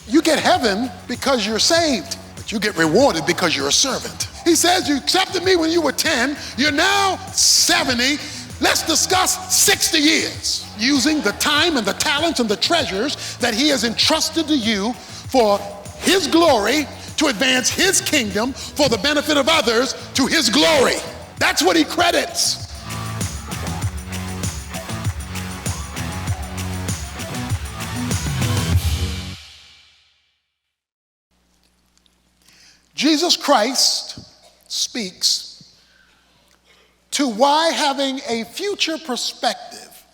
You get heaven because you're saved, but you get rewarded because you're a servant. He says, you accepted me when you were 10, you're now 70. Let's discuss 60 years using the time and the talents and the treasures that he has entrusted to you for his glory, to advance his kingdom, for the benefit of others, to his glory. That's what he credits. Jesus Christ speaks to why having a future perspective,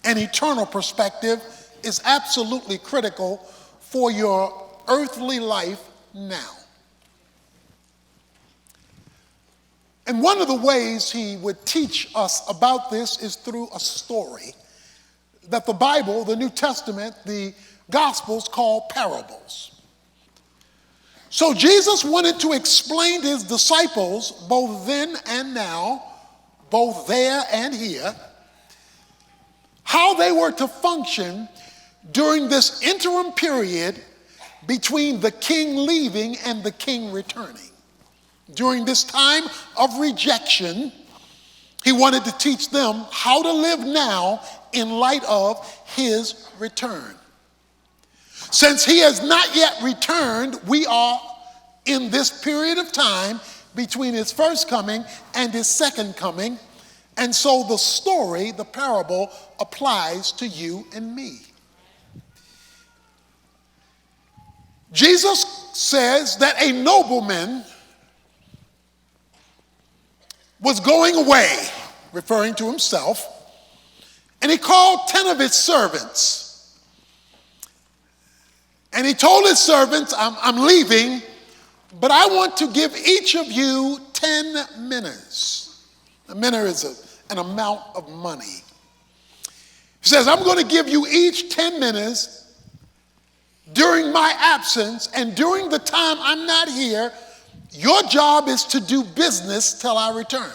an eternal perspective, is absolutely critical for your earthly life now. And one of the ways he would teach us about this is through a story that the Bible, the New Testament, the Gospels call parables. So Jesus wanted to explain to his disciples, both then and now, both there and here, how they were to function during this interim period between the king leaving and the king returning. During this time of rejection, he wanted to teach them how to live now in light of his return. Since he has not yet returned, we are in this period of time between his first coming and his second coming. And so the story, the parable, applies to you and me. Jesus says that a nobleman was going away, referring to himself, and he called 10 of his servants. And he told his servants, I'm leaving, but I want to give each of you 10 minas. A mina is an amount of money. He says, I'm going to give you each 10 minas during my absence, and during the time I'm not here, your job is to do business till I return.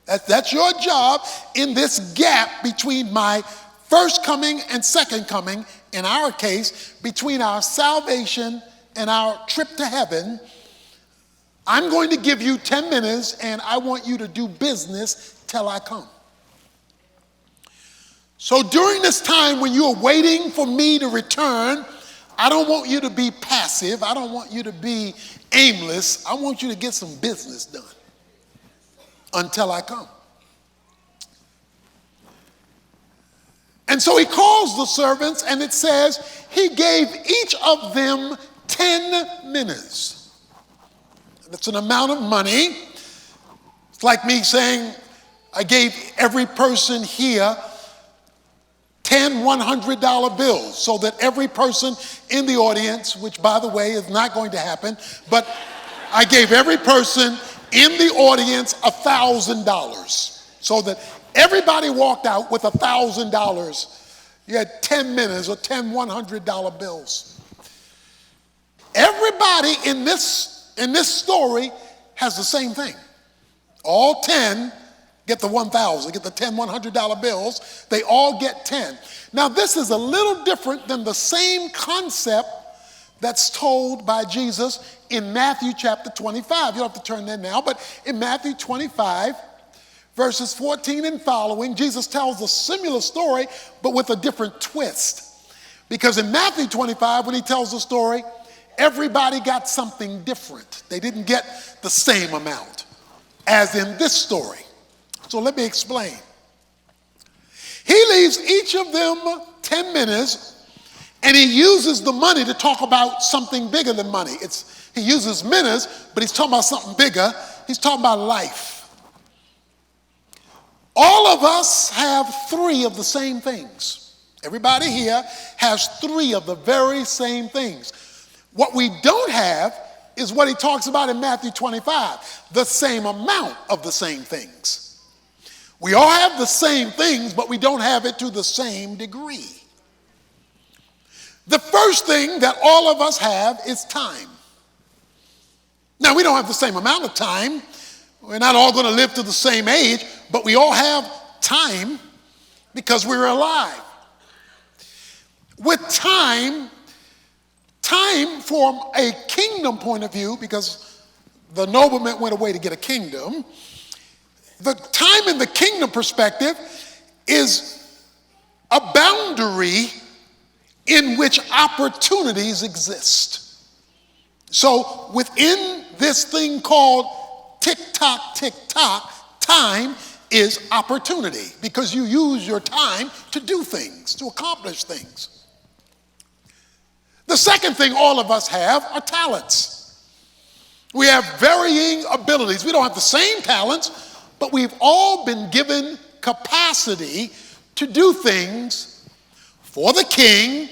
That's your job in this gap between my first coming and second coming. In our case, between our salvation and our trip to heaven. I'm going to give you 10 minutes, and I want you to do business till I come. So during this time when you are waiting for me to return, I don't want you to be passive. I don't want you to be aimless. I want you to get some business done until I come. And so he calls the servants, and it says he gave each of them 10 minas. That's an amount of money. It's like me saying I gave every person here 10 $100 bills, so that every person in the audience, which by the way is not going to happen, but I gave every person in the audience $1,000, so that everybody walked out with $1,000. You had 10 minas or 10 $100 bills. Everybody in this story has the same thing. All 10 get the 1,000, get the 10 $100 bills. They all get 10. Now this is a little different than the same concept that's told by Jesus in Matthew chapter 25. You don't have to turn there now, but in Matthew 25, verses 14 and following, Jesus tells a similar story, but with a different twist. Because in Matthew 25, when he tells the story, everybody got something different. They didn't get the same amount as in this story. So let me explain. He leaves each of them 10 minas, and he uses the money to talk about something bigger than money. He uses minas, but he's talking about something bigger. He's talking about life. All of us have 3 of the same things. Everybody here has 3 of the very same things. What we don't have is what he talks about in Matthew 25, the same amount of the same things. We all have the same things, but we don't have it to the same degree. The first thing that all of us have is time. Now, we don't have the same amount of time. We're not all going to live to the same age, but we all have time because we're alive. With time from a kingdom point of view, because the nobleman went away to get a kingdom, the time in the kingdom perspective is a boundary in which opportunities exist. So within this thing called tick-tock, tick-tock, time is opportunity, because you use your time to do things, to accomplish things. The second thing all of us have are talents. We have varying abilities. We don't have the same talents, but we've all been given capacity to do things for the king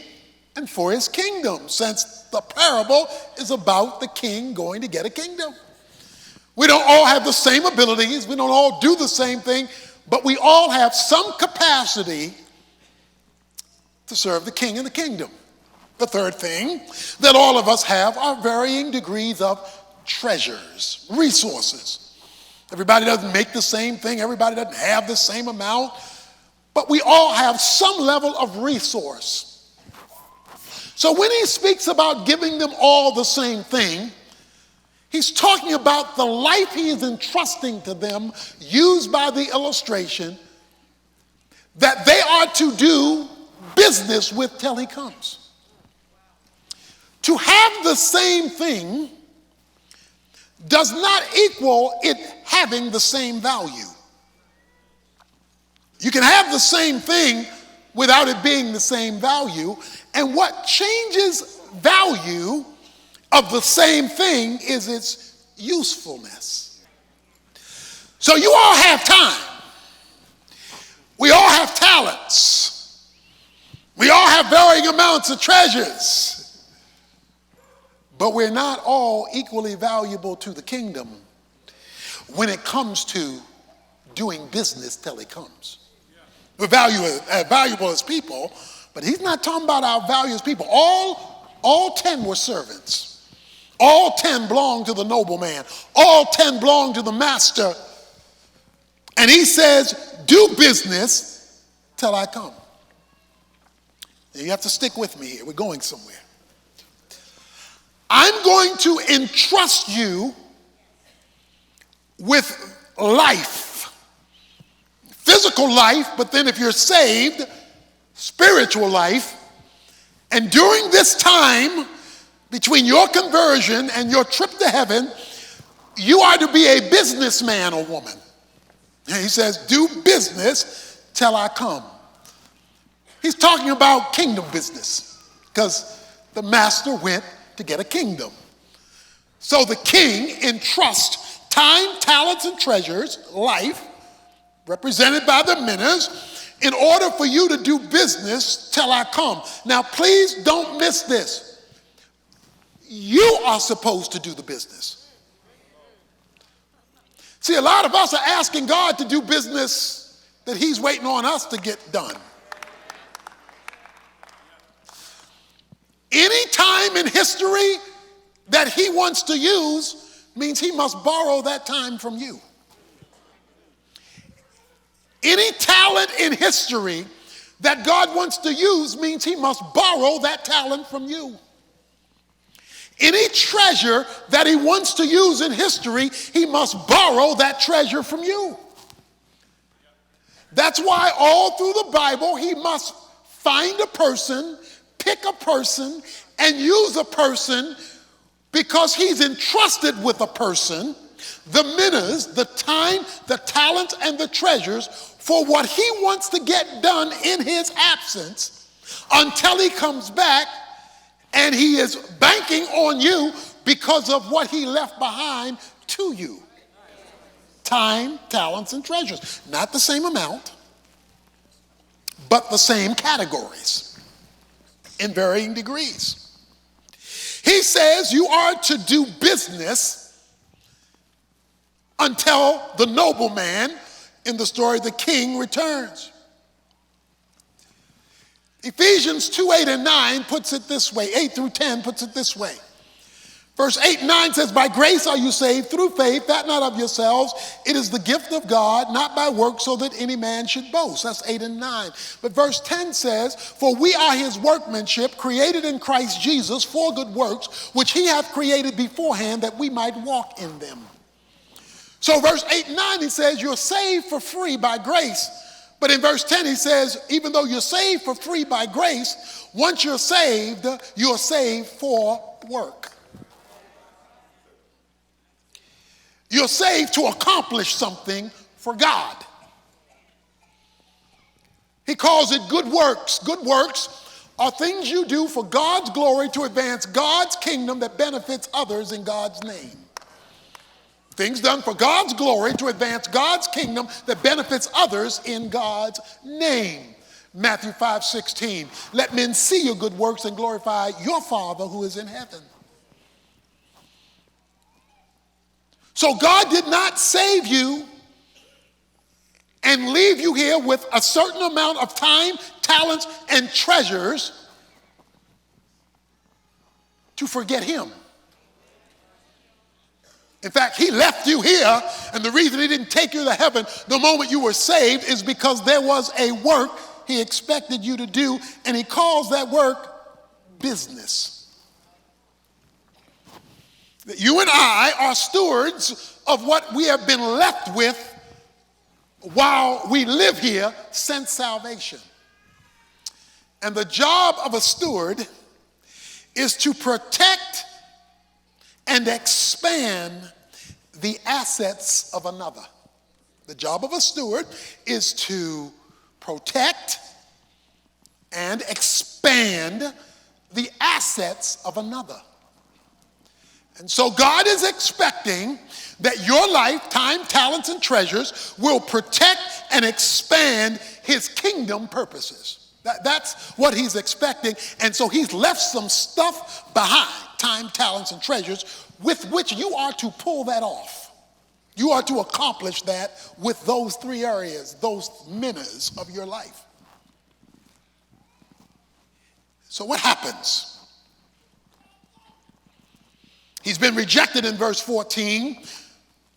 and for his kingdom, since the parable is about the king going to get a kingdom. We don't all have the same abilities. We don't all do the same thing, but we all have some capacity to serve the king and the kingdom. The third thing that all of us have are varying degrees of treasures, resources. Everybody doesn't make the same thing. Everybody doesn't have the same amount, but we all have some level of resource. So when he speaks about giving them all the same thing, he's talking about the life he is entrusting to them, used by the illustration, that they are to do business with till he comes. To have the same thing does not equal it having the same value. You can have the same thing without it being the same value, and what changes value of the same thing is its usefulness. So you all have time. We all have talents. We all have varying amounts of treasures. But we're not all equally valuable to the kingdom when it comes to doing business till he comes. We're valuable as people, but he's not talking about our value as people. All 10 were servants. All 10 belonged to the nobleman. All 10 belonged to the master. And he says, do business till I come. Now you have to stick with me here. We're going somewhere. I'm going to entrust you with life. Physical life, but then if you're saved, spiritual life. And during this time, between your conversion and your trip to heaven, you are to be a businessman or woman. And he says, do business till I come. He's talking about kingdom business, because the master went to get a kingdom. So the king entrusts time, talents, and treasures, life, represented by the minas, in order for you to do business till I come. Now, please don't miss this. You are supposed to do the business. See, a lot of us are asking God to do business that he's waiting on us to get done. Any time in history that he wants to use means he must borrow that time from you. Any talent in history that God wants to use means he must borrow that talent from you. Any treasure that he wants to use in history, he must borrow that treasure from you. That's why all through the Bible, he must find a person, pick a person, and use a person, because he's entrusted with a person the minas, the time, the talents, and the treasures for what he wants to get done in his absence until he comes back, and he is banking on you because of what he left behind to you. Time, talents, and treasures. Not the same amount, but the same categories in varying degrees. He says you are to do business until the nobleman, in the story, the king, returns. Ephesians 2:8 and 9 puts it this way, 8 through 10 puts it this way. Verse 8 and 9 says, by grace are you saved through faith, that not of yourselves. It is the gift of God, not by works, so that any man should boast. That's 8 and 9. But verse 10 says, for we are his workmanship, created in Christ Jesus for good works, which he hath created beforehand that we might walk in them. So verse 8 and 9, he says, you're saved for free by grace. But in verse 10, he says, even though you're saved for free by grace, once you're saved for work. You're saved to accomplish something for God. He calls it good works. Good works are things you do for God's glory to advance God's kingdom that benefits others in God's name. Things done for God's glory to advance God's kingdom that benefits others in God's name. Matthew 5:16. Let men see your good works and glorify your Father who is in heaven. So God did not save you and leave you here with a certain amount of time, talents, and treasures to forget him. In fact, he left you here, and the reason he didn't take you to heaven the moment you were saved is because there was a work he expected you to do, and he calls that work business. You and I are stewards of what we have been left with while we live here since salvation. And the job of a steward is to protect and expand the assets of another. The job of a steward is to protect and expand the assets of another. And so God is expecting that your life, time, talents, and treasures will protect and expand his kingdom purposes. That's what he's expecting. And so he's left some stuff behind, time, talents, and treasures, with which you are to pull that off. You are to accomplish that with those three areas, those minutes of your life. So what happens? He's been rejected in verse 14,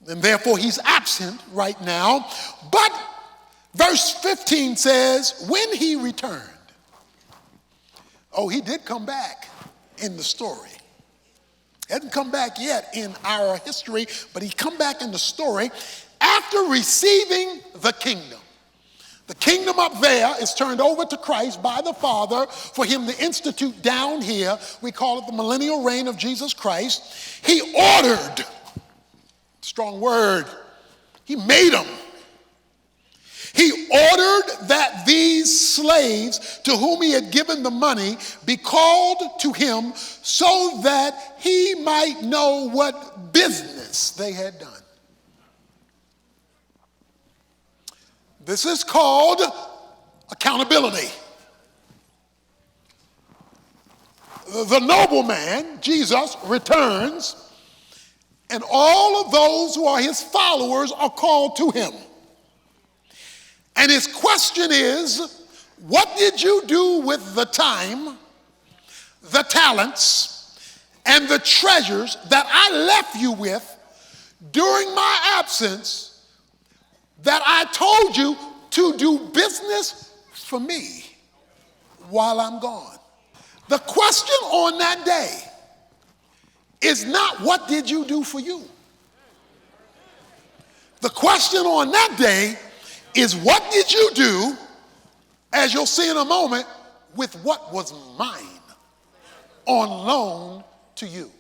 and therefore he's absent right now. But verse 15 says, when he returned, oh, he did come back in the story. He hasn't come back yet in our history, but he come back in the story after receiving the kingdom. The kingdom up there is turned over to Christ by the Father for him to institute down here. We call it the millennial reign of Jesus Christ. He ordered, strong word, he made them. He ordered that these slaves to whom he had given the money be called to him so that he might know what business they had done. This is called accountability. The nobleman, Jesus, returns, and all of those who are his followers are called to him. And his question is, what did you do with the time, the talents, and the treasures that I left you with during my absence, that I told you to do business for me while I'm gone? The question on that day is not what did you do for you. The question on that day is what did you do, as you'll see in a moment, with what was mine on loan to you.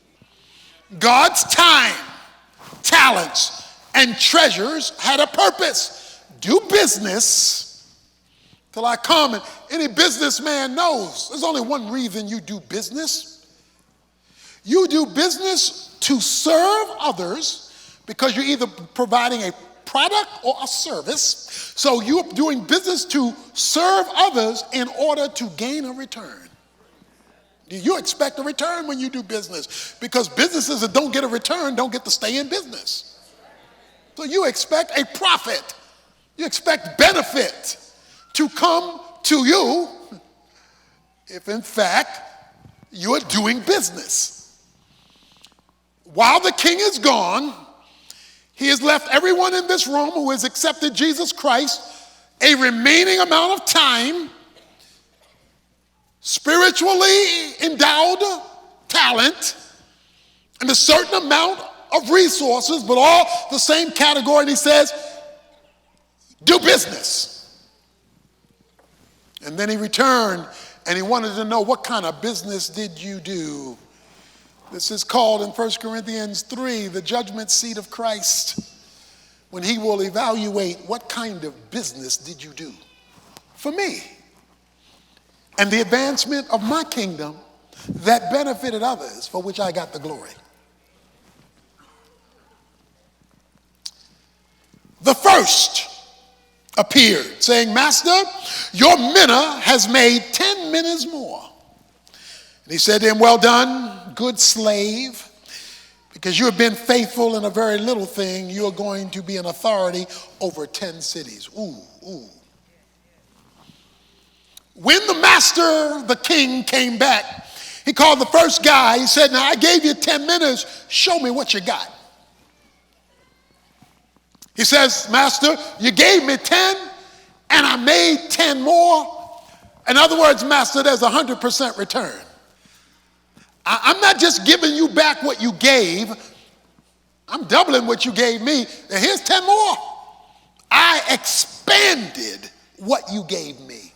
God's time, talents, and treasures had a purpose. Do business till I come. And any businessman knows there's only one reason you do business. You do business to serve others because you're either providing a product or a service. So you're doing business to serve others in order to gain a return. Do you expect a return when you do business? Because businesses that don't get a return don't get to stay in business. So you expect a profit. You expect benefit to come to you if in fact you are doing business. while the king is gone, he has left everyone in this room who has accepted Jesus Christ a remaining amount of time, spiritually endowed talent, and a certain amount of resources, but all the same category. And he says, do business. And then he returned and he wanted to know, what kind of business did you do? This is called in 1 Corinthians 3, the judgment seat of Christ, when he will evaluate what kind of business did you do for me and the advancement of my kingdom that benefited others, for which I got the glory. The first appeared, saying, Master, your mina has made 10 minas more. And he said to him, well done, good slave, because you have been faithful in a very little thing, you are going to be an authority over 10 cities. Ooh. When the master, the king, came back, he called the first guy. He said, now I gave you 10 minutes. Show me what you got. He says, Master, you gave me 10 and I made 10 more. In other words, Master, there's 100% return. I'm not just giving you back what you gave. I'm doubling what you gave me. And here's 10 more. I expanded what you gave me.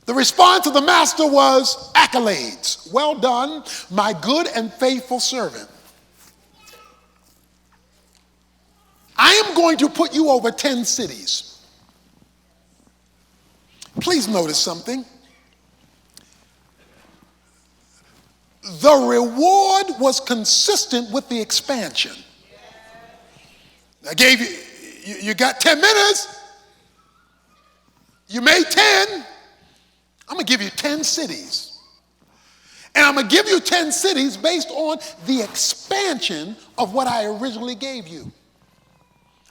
The response of the master was accolades. Well done, my good and faithful servant. I am going to put you over 10 cities. Please notice something. The reward was consistent with the expansion. I gave you, you got 10 minutes. You made 10. I'm going to give you 10 cities. And I'm going to give you 10 cities based on the expansion of what I originally gave you.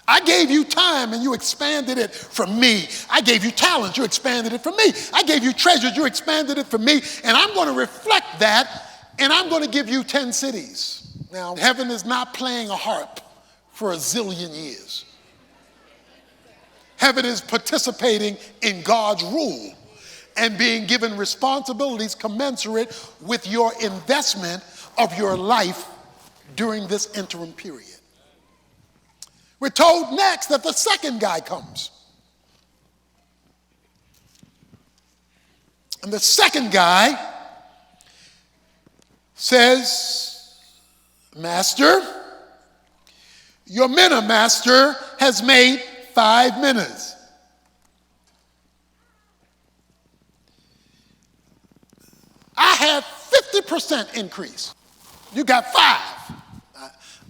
I gave you time and you expanded it from me. I gave you talent, you expanded it from me. I gave you treasures, you expanded it from me. And I'm going to reflect that, and I'm going to give you 10 cities. Now, heaven is not playing a harp for a zillion years. Heaven is participating in God's rule and being given responsibilities commensurate with your investment of your life during this interim period. We're told next that the second guy comes. And the second guy says, Master, your mina, master, has made 5 minas. I have 50% increase. You got 5.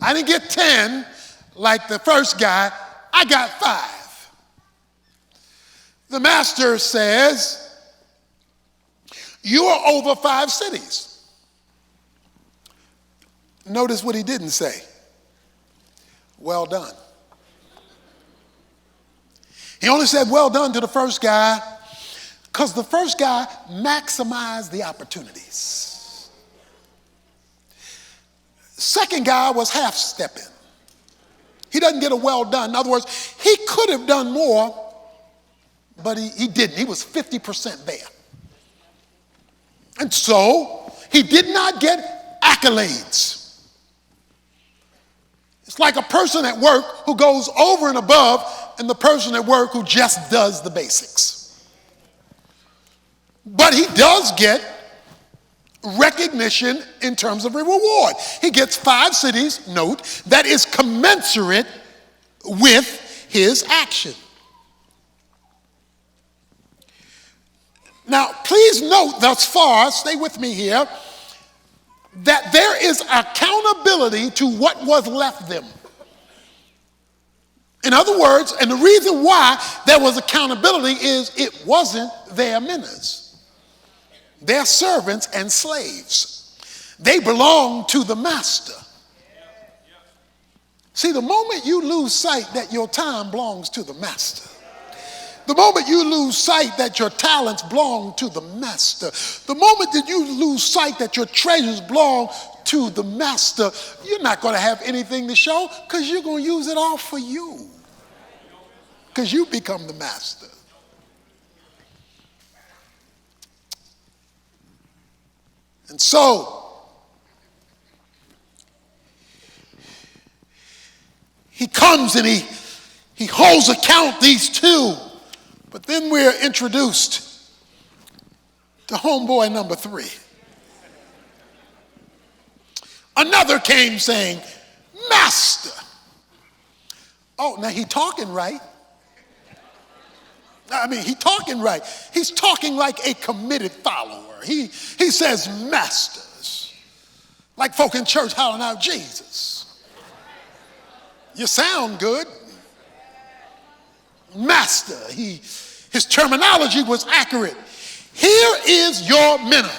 I didn't get 10 like the first guy. I got 5. The master says, you are over 5 cities. Notice what he didn't say. Well done. He only said well done to the first guy because the first guy maximized the opportunities. Second guy was half-stepping. He doesn't get a well done. In other words, he could have done more, but he didn't. He was 50% there. And so he did not get accolades. It's like a person at work who goes over and above and the person at work who just does the basics. But he does get recognition in terms of a reward. He gets 5 cities, note, that is commensurate with his action. Now, please note thus far, stay with me here, that there is accountability to what was left them. In other words, and the reason why there was accountability is it wasn't their minas. They're servants and slaves. They belong to the master. See, the moment you lose sight that your time belongs to the master, The moment you lose sight that your talents belong to the master, the moment that you lose sight that your treasures belong to the master, you're not going to have anything to show because you're going to use it all for you. Because you become the master. And so, he comes and he holds account, these two. But then we're introduced to homeboy number 3. Another came saying, Master. Oh, now he talking right. I mean, he talking right. He's talking like a committed follower. He says masters. Like folk in church hollering out Jesus. You sound good. Master. His terminology was accurate. Here is your minna.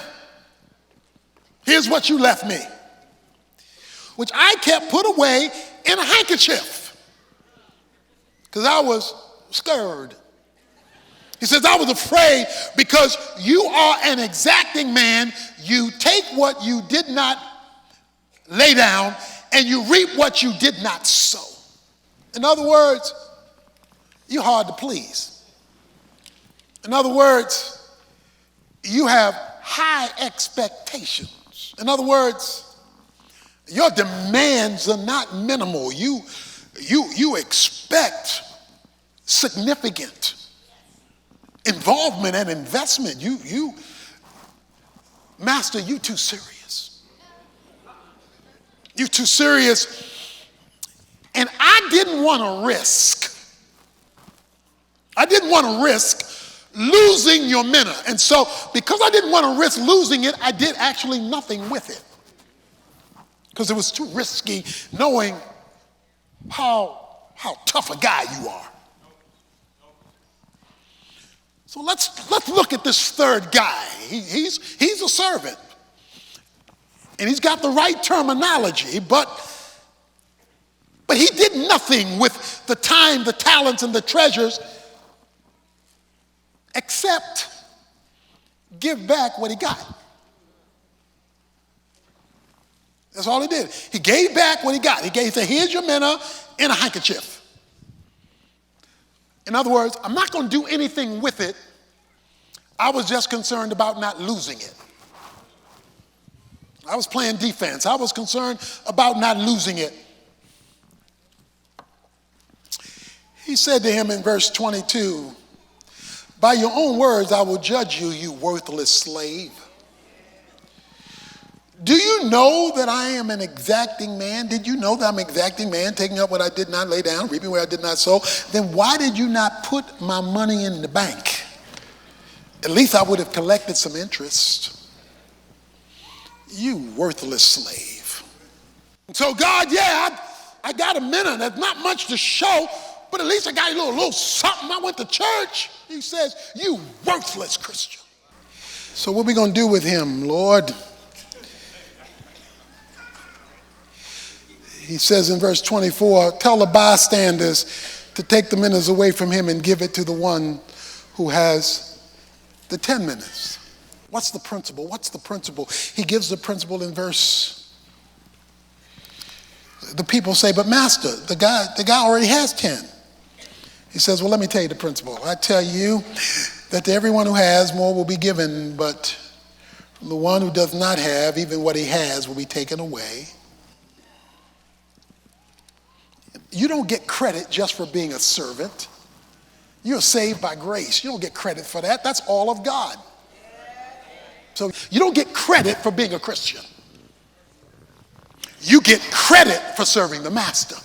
Here's what you left me, which I kept put away in a handkerchief because I was scared. He says, I was afraid because you are an exacting man. You take what you did not lay down and you reap what you did not sow. In other words, you're hard to please. In other words, you have high expectations. In other words, your demands are not minimal. You expect significant involvement and investment. Master, you too serious. You too serious. And I didn't want to risk losing your minna. And so because I didn't want to risk losing it, I did actually nothing with it. Because it was too risky knowing how tough a guy you are. So let's look at this third guy. He's a servant. And he's got the right terminology, but he did nothing with the time, the talents, and the treasures except give back what he got. That's all he did. He gave back what he got. He said, here's your minna in a handkerchief. In other words, I'm not going to do anything with it. I was just concerned about not losing it. I was playing defense. I was concerned about not losing it. He said to him in verse 22, by your own words I will judge you, you worthless slave. Do you know that I am an exacting man? Did you know that I'm an exacting man, taking up what I did not lay down, reaping where I did not sow? Then why did you not put my money in the bank? At least I would have collected some interest. You worthless slave. And so God, I got a minute. There's not much to show, but at least I got a little something. I went to church. He says, you worthless Christian. So what are we going to do with him, Lord? He says in verse 24, tell the bystanders to take the minas away from him and give it to the one who has the 10 minas. What's the principle? What's the principle? He gives the principle in verse. The people say, but master, the guy already has 10. He says, well, let me tell you the principle. I tell you that to everyone who has, more will be given, but from the one who does not have, even what he has will be taken away. You don't get credit just for being a servant. You're saved by grace. You don't get credit for that. That's all of God. So you don't get credit for being a Christian. You get credit for serving the master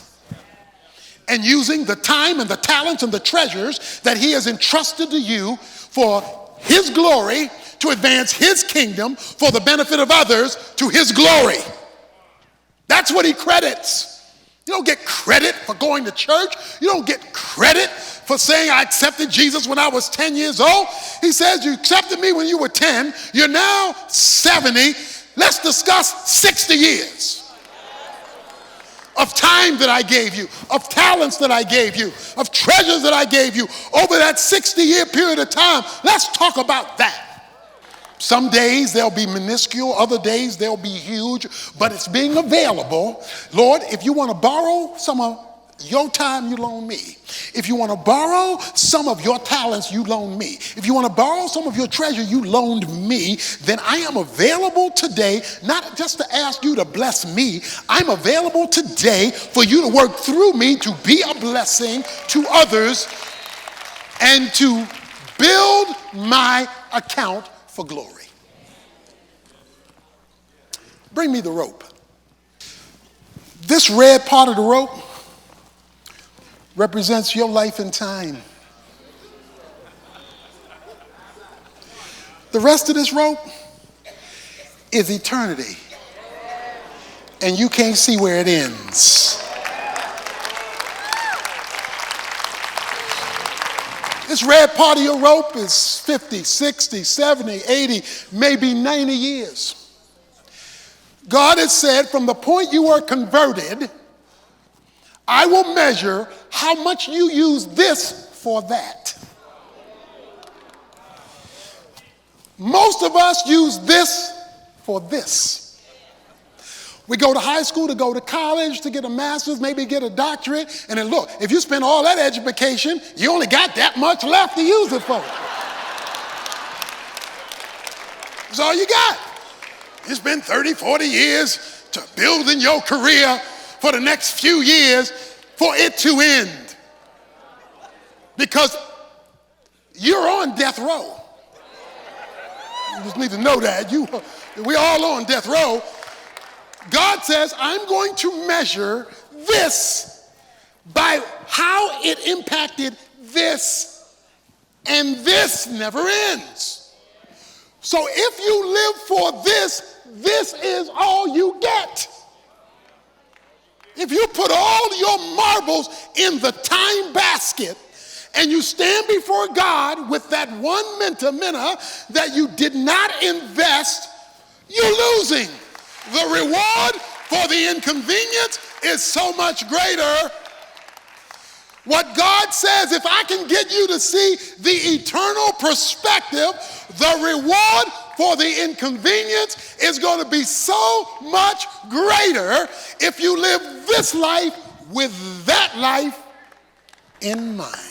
and using the time and the talents and the treasures that he has entrusted to you for his glory, to advance his kingdom, for the benefit of others, to his glory. That's what he credits. You don't get credit for going to church. You don't get credit for saying I accepted Jesus when I was 10 years old. He says you accepted me when you were 10. You're now 70. Let's discuss 60 years. of time that I gave you, of talents that I gave you, of treasures that I gave you over that 60-year period of time. Let's talk about that. Some days they'll be minuscule, other days they'll be huge, but it's being available. Lord, if you want to borrow some of your time, you loan me. If you want to borrow some of your talents, you loan me. If you want to borrow some of your treasure, you loaned me. Then I am available today, not just to ask you to bless me. I'm available today for you to work through me to be a blessing to others and to build my account for glory. Bring me the rope. This red part of the rope represents your life and time. The rest of this rope is eternity. And you can't see where it ends. This red part of your rope is 50, 60, 70, 80, maybe 90 years. God has said, from the point you were converted, I will measure how much you use this for that. Most of us use this for this. We go to high school, to go to college, to get a master's, maybe get a doctorate, and then look, if you spend all that education, you only got that much left to use it for. That's all you got. You spend 30, 40 years to building your career for the next few years for it to end. Because you're on death row. You just need to know that. We're all on death row. God says, I'm going to measure this by how it impacted this, and this never ends. So if you live for this, this is all you get. If you put all your marbles in the time basket and you stand before God with that one minna that you did not invest, you're losing. The reward for the inconvenience is so much greater. What God says, if I can get you to see the eternal perspective, the reward for the inconvenience is going to be so much greater if you live this life with that life in mind.